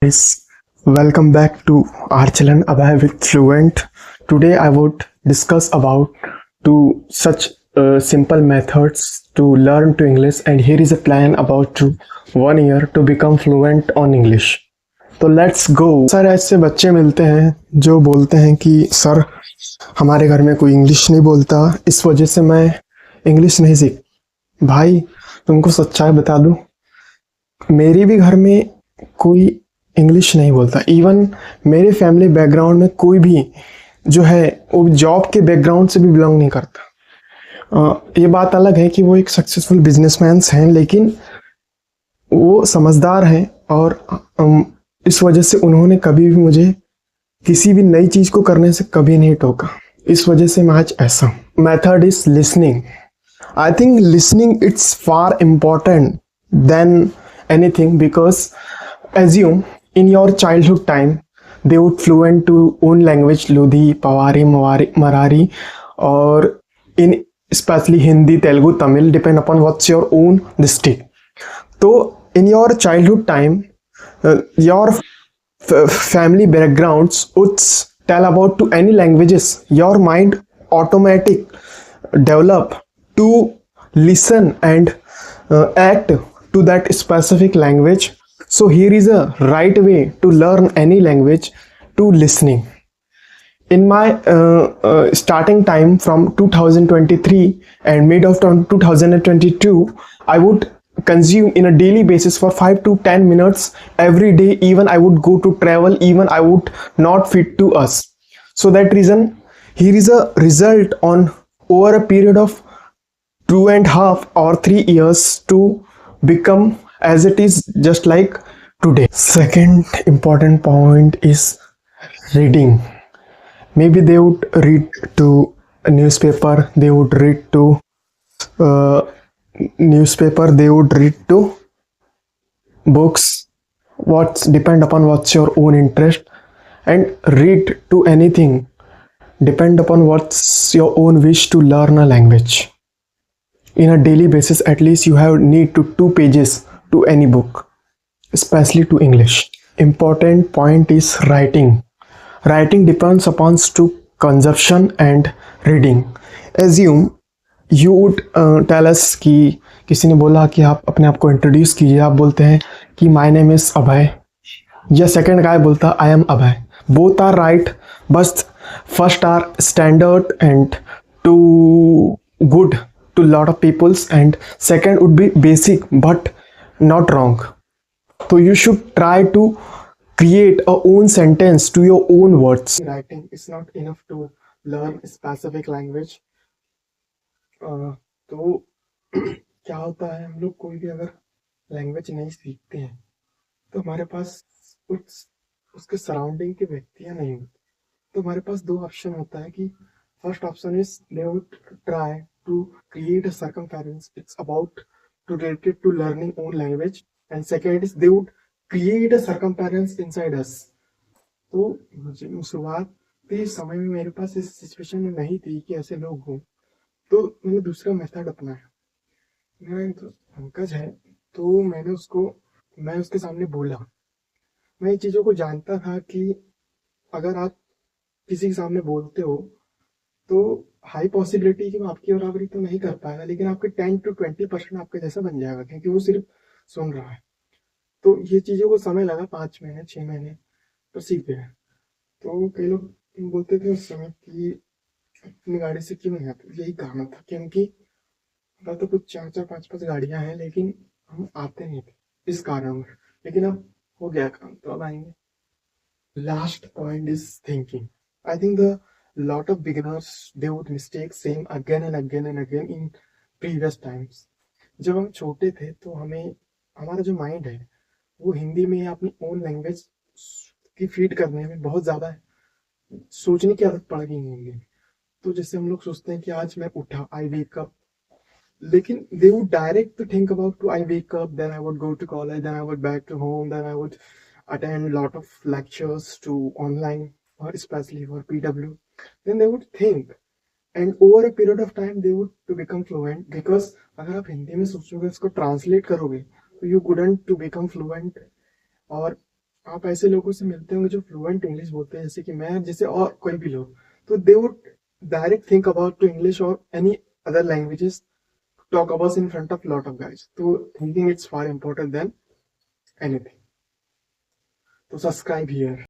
Guys, welcome back to our channel Abhay with Fluent. Today I would discuss about two such simple methods to learn to English, and here is a plan about to 1 year to become fluent on English. तो let's go. Sir ऐसे बच्चे मिलते हैं जो बोलते हैं कि sir हमारे घर में कोई इंग्लिश नहीं बोलता, इस वजह से मैं इंग्लिश नहीं सीख। भाई तुमको सच्चाई बता दूं, मेरी भी घर में कोई इंग्लिश नहीं बोलता। इवन मेरे फैमिली बैकग्राउंड में कोई भी जो है वो जॉब के बैकग्राउंड से भी बिलोंग नहीं करता। ये बात अलग है कि वो एक सक्सेसफुल बिजनेसमैन हैं, लेकिन वो समझदार हैं और इस वजह से उन्होंने कभी भी मुझे किसी भी नई चीज़ को करने से कभी नहीं टोका। इस वजह से मैं आज ऐसा हूँ। Method is listening. I think listening it's far important than anything, because assume in your childhood time they would fluent to own language Lodhi, Pawari, Marari, or in especially Hindi, Telugu, Tamil, depend upon what's your own district. So in your childhood time, your family backgrounds would tell about to any languages. Your mind automatic develop to listen and act to that specific language. So here is a right way to learn any language, to listening. In my starting time from 2023 and mid of 2022, I would consume in a daily basis for 5 to 10 minutes every day. Even I would go to travel, even I would not fit to us. So that reason, here is a result on over a period of 2.5 or 3 years to become as it is just like today. Second important point is reading. Maybe they would read to a newspaper, they would read to they would read to books. What's depend upon what's your own interest, and read to anything depend upon what's your own wish to learn a language. In a daily basis, at least you have need to 2 pages to any book, especially to English. Important point is writing. Writing depends upon to consumption and reading. Assume you would tell us कि किसी ने बोला कि आप अपने आप को introduce कीजिए। आप बोलते हैं कि माय नेम इज अभय, या सेकंड गाय बोलता I am Abhay. Both are right, बस first are standard and too good to lot of peoples, and second would be basic but not wrong. So you should try to create a own sentence to your own words. Writing is not enough to learn a specific language. तो क्या होता है, हम लोग कोई भी अगर language नहीं सीखते हैं तो हमारे पास उसके सराउंडिंग के व्यक्तियाँ नहीं होती। तो हमारे पास 2 ऑप्शन होता है कि first option is they would try to create a circumference. It's about to related to learning own language. And second is they would create a circumference inside us. तो शुरुआत के समय में मेरे पास इस सिचुएशन में नहीं थी कि ऐसे लोग हों, तो मैंने दूसरा मेथड अपनाया। मेरा एक पंकज है, तो मैं उसके सामने बोला। मैं इन चीज़ों को जानता था कि अगर आप किसी के सामने बोलते हो तो हाई पॉसिबिलिटी कि वो आपकी बराबरी तो नहीं कर पाएगा, लेकिन आपके 10 to 20% आपके जैसा बन जाएगा, क्योंकि वो सिर्फ सुन रहा है। तो ये चीज़ों को समय लगा, 5 महीने 6 महीने, तो सीख गया। तो कई लोग बोलते थे उस समय कि अपनी गाड़ी से क्यों नहीं आते। यही कारण था, क्योंकि तो कुछ 4-4 5-5 गाड़ियाँ हैं, लेकिन हम आते नहीं थे इस कारण। लेकिन अब हो गया काम, तो अब आएंगे। Last point is thinking. I think the lot of beginners they would mistake same again and again and again in previous times. जब हम छोटे थे तो हमारा जो माइंड है वो हिंदी में अपनी ओन लैंग्वेज की फीड करने में बहुत ज़्यादा सोचने की आदत पड़ गई हिंदी में। तो जैसे हम लोग सोचते हैं कि आज मैं उठा, आई वेक अप, लेकिन they would direct to think about to I wake up, then I would go to college, then I would back to home, then I would attend lot of lectures to online or especially for PW. Then they would think, and over a period of time they would to become fluent. Because अगर आप हिंदी में सोचोगे, इसको translate करोगे, तो you couldn't to become fluent, और आप ऐसे लोगों से मिलते होंगे जो फ्लुएंट इंग्लिश बोलते हैं, जैसे कि मैं, जैसे और कोई भी लोग, तो they would direct think about to English और any other languages talk about in front of lot of guys. So thinking it's far important than anything. So subscribe here.